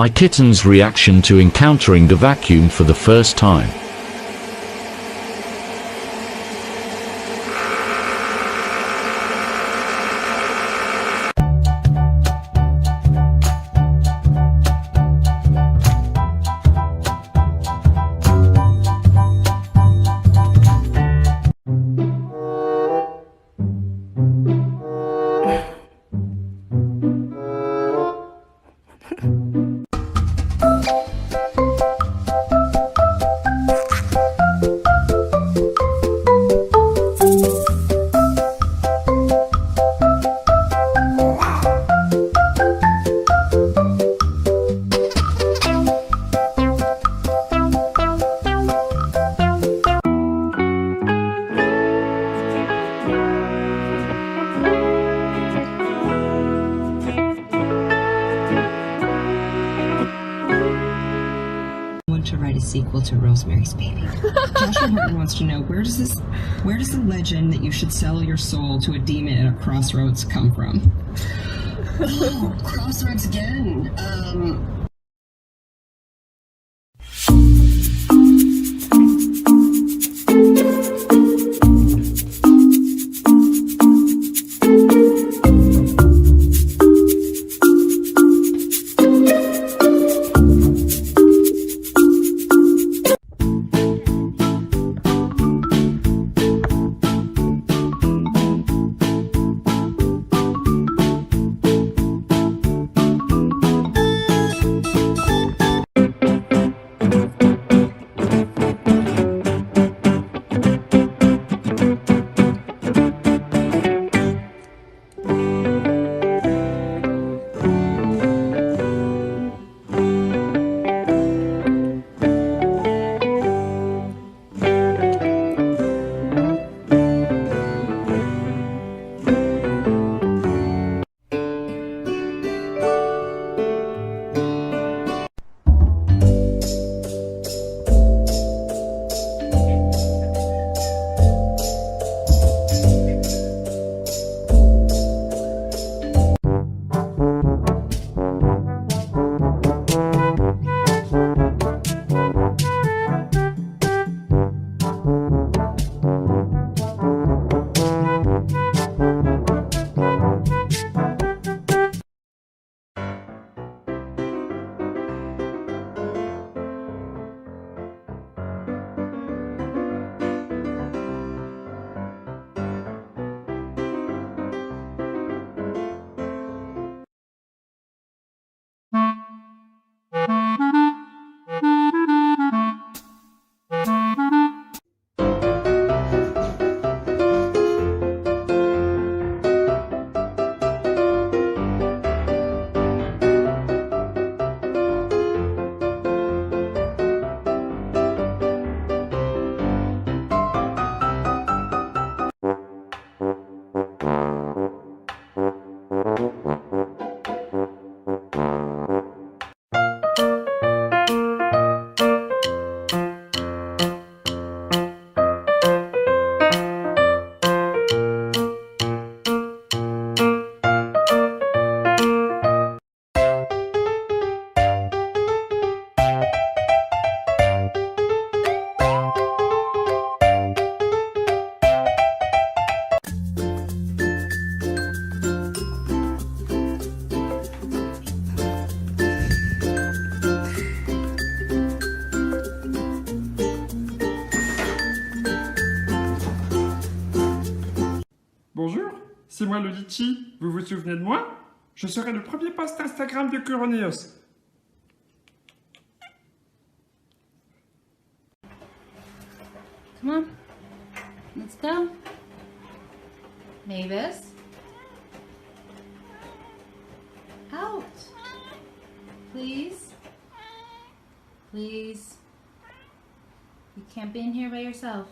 My kitten's reaction to encountering the vacuum for the first time. To write a sequel to Rosemary's Baby. Joshua Horton wants to know, where does the legend that you should sell your soul to a demon at a crossroads come from? Oh, crossroads again. Bonjour, c'est moi le litchi, vous vous souvenez de moi? Je serai le premier post Instagram de Coroneos. Come on, let's go. Mavis? Out. Please? Please? You can't be in here by yourself.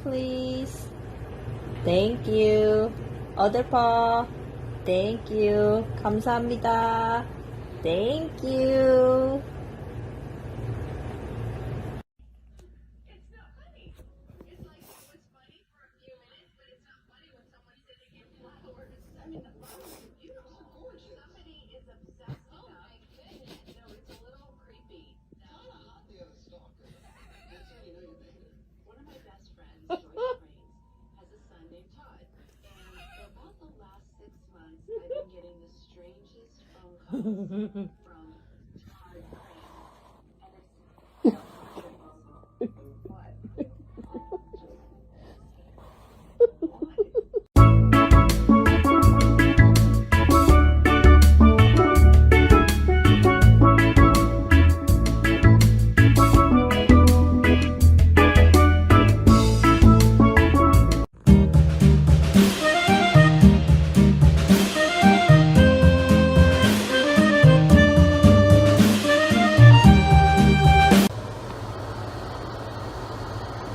Please. Thank you. Other paw. Thank you. 감사합니다. Thank you.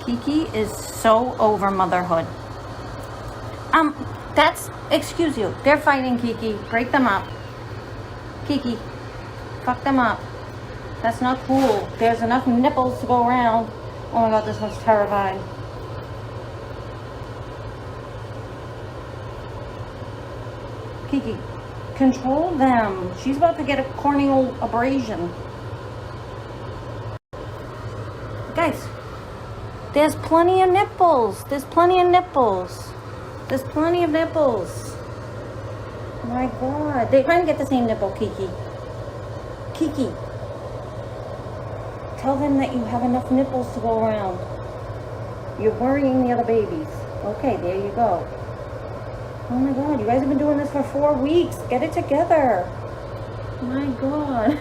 Kiki is so over motherhood. Excuse you. They're fighting, Kiki. Break them up. Kiki, fuck them up. That's not cool. There's enough nipples to go around. Oh my god, this one's terrified. Kiki, control them. She's about to get a corneal abrasion. Guys, there's plenty of nipples. There's plenty of nipples. There's plenty of nipples. My god. They're trying to get the same nipple, Kiki. Kiki. Tell them that you have enough nipples to go around. You're worrying the other babies. Okay, there you go. Oh my god, you guys have been doing this for 4 weeks. Get it together. My god.